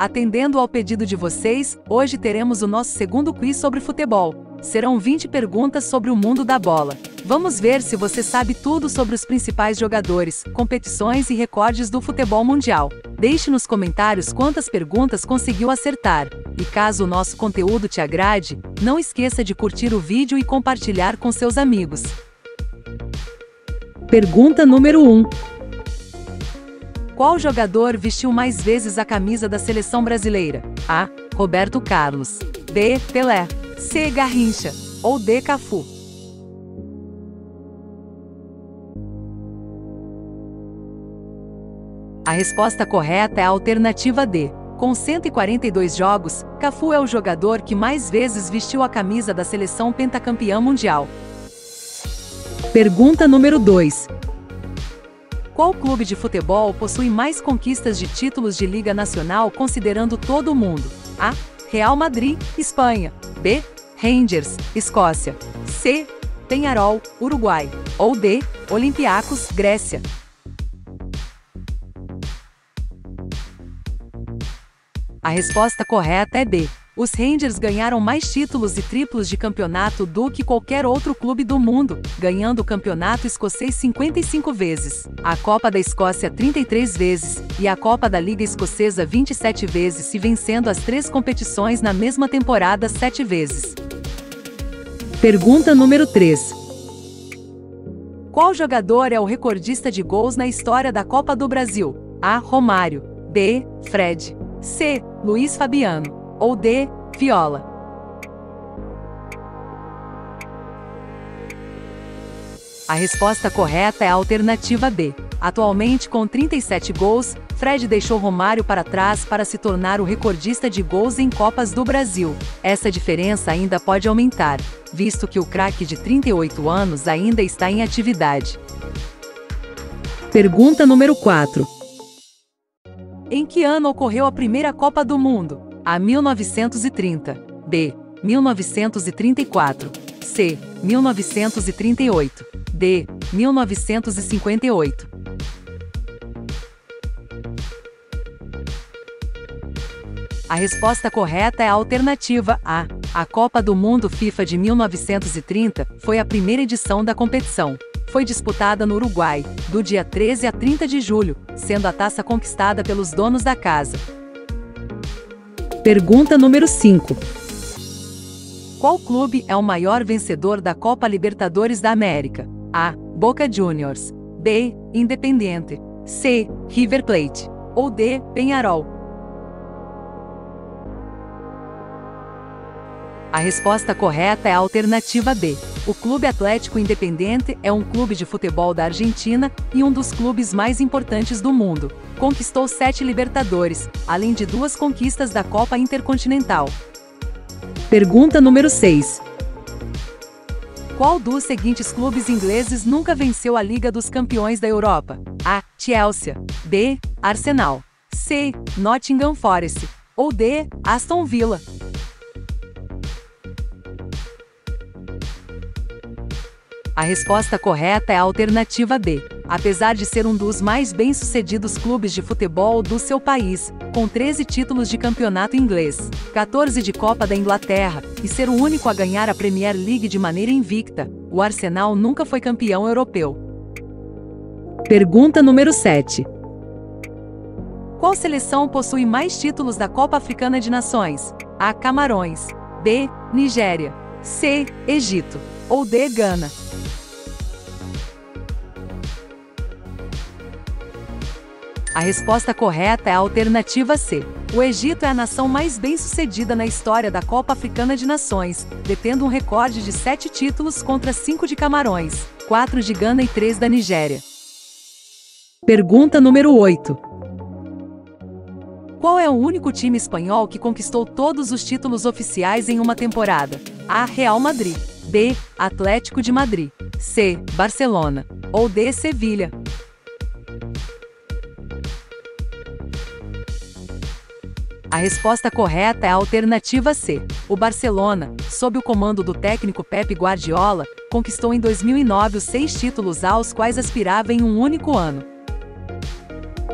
Atendendo ao pedido de vocês, hoje teremos o nosso segundo quiz sobre futebol. Serão 20 perguntas sobre o mundo da bola. Vamos ver se você sabe tudo sobre os principais jogadores, competições e recordes do futebol mundial. Deixe nos comentários quantas perguntas conseguiu acertar. E caso o nosso conteúdo te agrade, não esqueça de curtir o vídeo e compartilhar com seus amigos. Pergunta número 1. Qual jogador vestiu mais vezes a camisa da seleção brasileira? A. Roberto Carlos. B. Pelé. C. Garrincha. Ou D. Cafu. A resposta correta é a alternativa D. Com 142 jogos, Cafu é o jogador que mais vezes vestiu a camisa da seleção pentacampeã mundial. Pergunta número 2. Qual clube de futebol possui mais conquistas de títulos de Liga Nacional considerando todo o mundo? A. Real Madrid, Espanha. B. Rangers, Escócia. C. Peñarol, Uruguai. Ou D. Olympiacos, Grécia. A resposta correta é B. Os Rangers ganharam mais títulos e triplos de campeonato do que qualquer outro clube do mundo, ganhando o campeonato escocês 55 vezes, a Copa da Escócia 33 vezes e a Copa da Liga Escocesa 27 vezes e vencendo as 3 competições na mesma temporada 7 vezes. Pergunta número 3. Qual jogador é o recordista de gols na história da Copa do Brasil? A. Romário. B. Fred. C. Luiz Fabiano. Ou D. Viola. A resposta correta é a alternativa B. Atualmente, com 37 gols, Fred deixou Romário para trás para se tornar o recordista de gols em Copas do Brasil. Essa diferença ainda pode aumentar, visto que o craque de 38 anos ainda está em atividade. Pergunta número 4. Em que ano ocorreu a primeira Copa do Mundo? A. 1930. B. 1934. C. 1938. D. 1958. A resposta correta é a alternativa A. A Copa do Mundo FIFA de 1930 foi a primeira edição da competição. Foi disputada no Uruguai, do dia 13 a 30 de julho, sendo a taça conquistada pelos donos da casa. Pergunta número 5. Qual clube é o maior vencedor da Copa Libertadores da América? A. Boca Juniors. B. Independiente. C. River Plate. Ou D. Peñarol. A resposta correta é a alternativa B. O Clube Atlético Independiente é um clube de futebol da Argentina e um dos clubes mais importantes do mundo. Conquistou 7 Libertadores, além de 2 conquistas da Copa Intercontinental. Pergunta número 6. Qual dos seguintes clubes ingleses nunca venceu a Liga dos Campeões da Europa? A. Chelsea. B. Arsenal. C. Nottingham Forest. Ou D. Aston Villa. A resposta correta é a alternativa B. Apesar de ser um dos mais bem-sucedidos clubes de futebol do seu país, com 13 títulos de campeonato inglês, 14 de Copa da Inglaterra, e ser o único a ganhar a Premier League de maneira invicta, o Arsenal nunca foi campeão europeu. Pergunta número 7. Qual seleção possui mais títulos da Copa Africana de Nações? A. Camarões. B. Nigéria. C. Egito. Ou D. Gana. A resposta correta é a alternativa C. O Egito é a nação mais bem-sucedida na história da Copa Africana de Nações, detendo um recorde de 7 títulos contra 5 de Camarões, 4 de Gana e 3 da Nigéria. Pergunta número 8. Qual é o único time espanhol que conquistou todos os títulos oficiais em uma temporada? A. Real Madrid. B. Atlético de Madrid. C. Barcelona. Ou D. Sevilha. A resposta correta é a alternativa C. O Barcelona, sob o comando do técnico Pep Guardiola, conquistou em 2009 os 6 títulos aos quais aspirava em um único ano.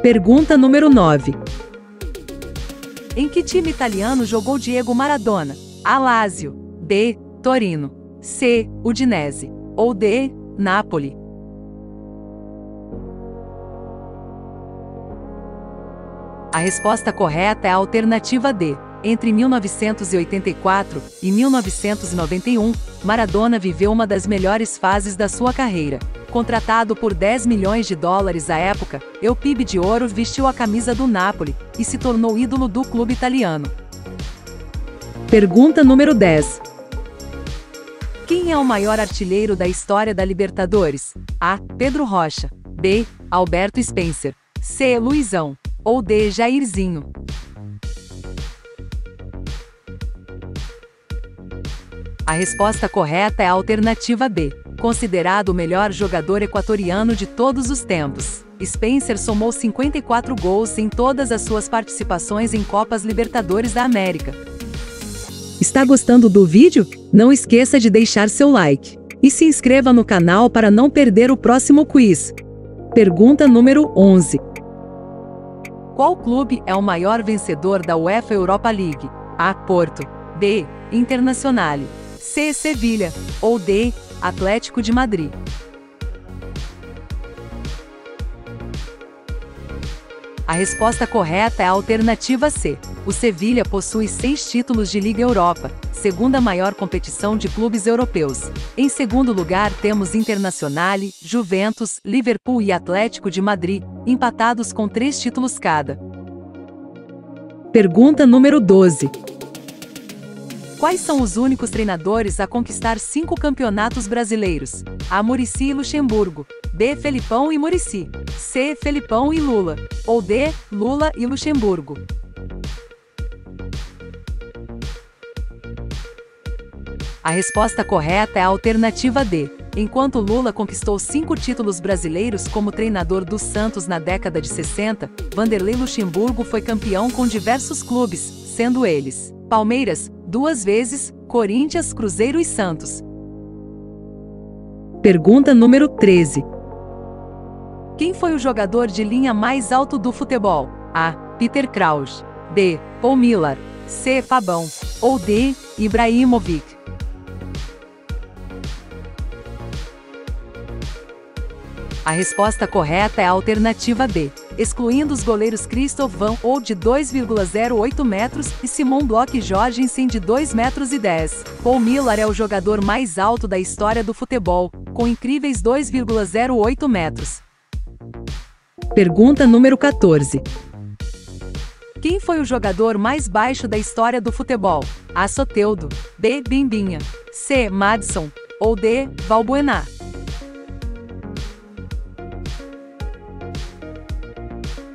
Pergunta número 9. Em que time italiano jogou Diego Maradona? A. Lazio, B. Torino, C. Udinese ou D. Napoli? A resposta correta é a alternativa D. Entre 1984 e 1991, Maradona viveu uma das melhores fases da sua carreira. Contratado por 10 milhões de dólares à época, Euphorbia de Ouro vestiu a camisa do Napoli e se tornou ídolo do clube italiano. Pergunta número 10. Quem é o maior artilheiro da história da Libertadores? A. Pedro Rocha, B. Alberto Spencer, C. Luizão ou D. Jairzinho? A resposta correta é a alternativa B. Considerado o melhor jogador equatoriano de todos os tempos, Spencer somou 54 gols em todas as suas participações em Copas Libertadores da América. Está gostando do vídeo? Não esqueça de deixar seu like e se inscreva no canal para não perder o próximo quiz. Pergunta número 11. Qual clube é o maior vencedor da UEFA Europa League? A. Porto, B. Internazionale, C. Sevilha ou D. Atlético de Madrid? A resposta correta é a alternativa C. O Sevilha possui 6 títulos de Liga Europa, segunda maior competição de clubes europeus. Em segundo lugar temos Internazionale, Juventus, Liverpool e Atlético de Madrid, empatados com 3 títulos cada. Pergunta número 12. Quais são os únicos treinadores a conquistar 5 campeonatos brasileiros? A. Muricy e Luxemburgo, B. Felipão e Muricy, C. Felipão e Lula ou D. Lula e Luxemburgo? A resposta correta é a alternativa D. Enquanto Lula conquistou 5 títulos brasileiros como treinador do Santos na década de 60, Vanderlei Luxemburgo foi campeão com diversos clubes, sendo eles Palmeiras, 2 vezes, Corinthians, Cruzeiro e Santos. Pergunta número 13. Quem foi o jogador de linha mais alto do futebol? A. Peter Crouch, B. Paul Millar, C. Fabão ou D. Ibrahimovic? A resposta correta é a alternativa B. Excluindo os goleiros Christoph Van Ou de 2,08 metros e Simon Bloch Jorgensen de 2,10 metros. Paul Millar é o jogador mais alto da história do futebol, com incríveis 2,08 metros. Pergunta número 14. Quem foi o jogador mais baixo da história do futebol? A. Soteldo, B. Bimbinha, C. Madison ou D. Valbuena?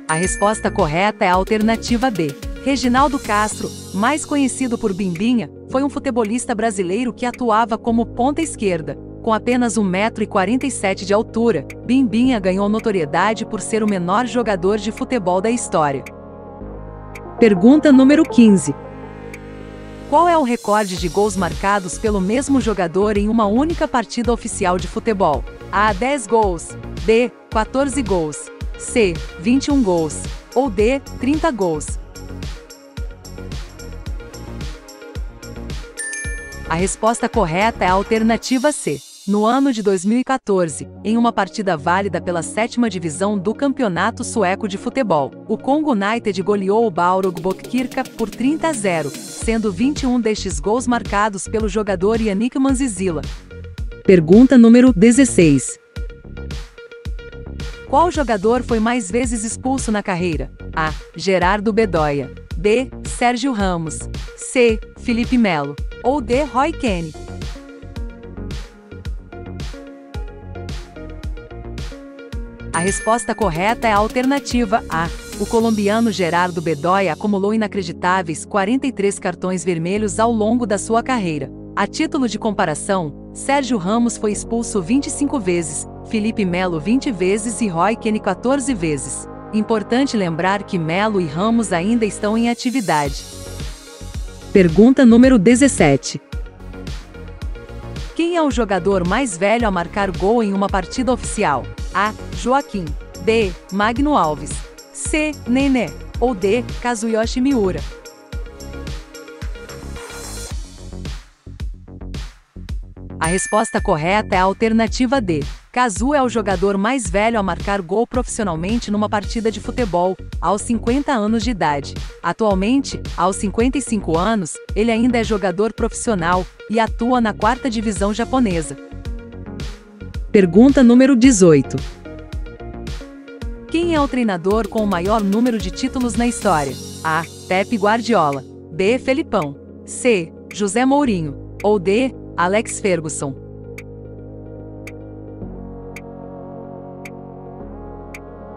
A resposta correta é a alternativa B. Reginaldo Castro, mais conhecido por Bimbinha, foi um futebolista brasileiro que atuava como ponta esquerda. Com apenas 1,47 m de altura, Bimbinha ganhou notoriedade por ser o menor jogador de futebol da história. Pergunta número 15. Qual é o recorde de gols marcados pelo mesmo jogador em uma única partida oficial de futebol? A. 10 gols, B. 14 gols, C. 21 gols ou D. 30 gols? A resposta correta é a alternativa C. No ano de 2014, em uma partida válida pela 7ª divisão do Campeonato Sueco de Futebol, o Congo United goleou o Baurog Botkyrka por 30-0, sendo 21 destes gols marcados pelo jogador Yannick Manzizila. Pergunta número 16. Qual jogador foi mais vezes expulso na carreira? A. Gerardo Bedoya, B. Sérgio Ramos, C. Felipe Melo ou D. Roy Keane? A resposta correta é a alternativa A. O colombiano Gerardo Bedoya acumulou inacreditáveis 43 cartões vermelhos ao longo da sua carreira. A título de comparação, Sérgio Ramos foi expulso 25 vezes, Felipe Melo 20 vezes e Roy Keane 14 vezes. Importante lembrar que Melo e Ramos ainda estão em atividade. Pergunta número 17. Quem é o jogador mais velho a marcar gol em uma partida oficial? A. Joaquim, B. Magno Alves, C. Nené ou D. Kazuyoshi Miura? A resposta correta é a alternativa D. Kazu é o jogador mais velho a marcar gol profissionalmente numa partida de futebol, aos 50 anos de idade. Atualmente, aos 55 anos, ele ainda é jogador profissional e atua na 4ª divisão japonesa. Pergunta número 18. Quem é o treinador com o maior número de títulos na história? A. Pep Guardiola. B. Felipão. C. José Mourinho. Ou D. Alex Ferguson.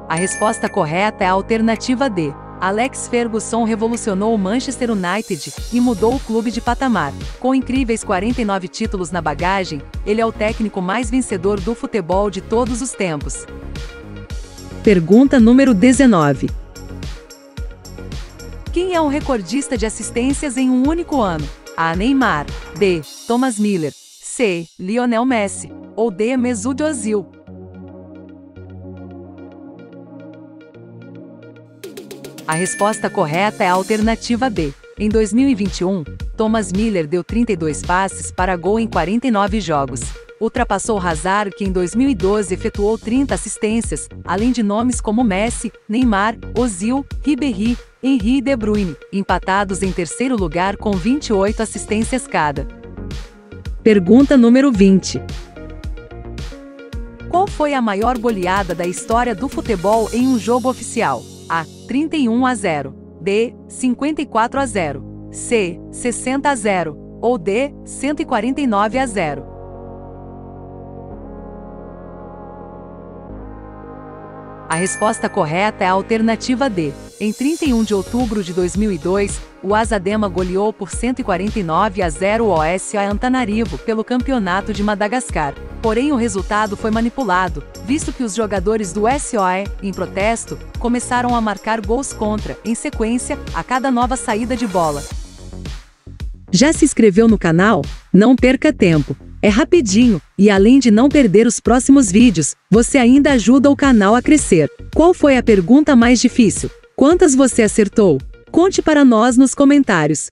A resposta correta é a alternativa D. Alex Ferguson revolucionou o Manchester United e mudou o clube de patamar. Com incríveis 49 títulos na bagagem, ele é o técnico mais vencedor do futebol de todos os tempos. Pergunta número 19. Quem é o recordista de assistências em um único ano? A. Neymar. B. Thomas Müller. C. Lionel Messi. Ou D. Mesut Ozil. A resposta correta é a alternativa B. Em 2021, Thomas Müller deu 32 passes para gol em 49 jogos. Ultrapassou Hazard, que em 2012 efetuou 30 assistências, além de nomes como Messi, Neymar, Ozil, Ribéry, Henry e De Bruyne, empatados em terceiro lugar com 28 assistências cada. Pergunta número 20. Qual foi a maior goleada da história do futebol em um jogo oficial? A. 31-0. B. 54-0. C. 60-0. Ou D. 149-0. A resposta correta é a alternativa D. Em 31 de outubro de 2002, o Azadema goleou por 149-0 o OSO Antananarivo pelo Campeonato de Madagascar. Porém, o resultado foi manipulado, visto que os jogadores do SOE, em protesto, começaram a marcar gols contra, em sequência, a cada nova saída de bola. Já se inscreveu no canal? Não perca tempo! É rapidinho, e além de não perder os próximos vídeos, você ainda ajuda o canal a crescer. Qual foi a pergunta mais difícil? Quantas você acertou? Conte para nós nos comentários.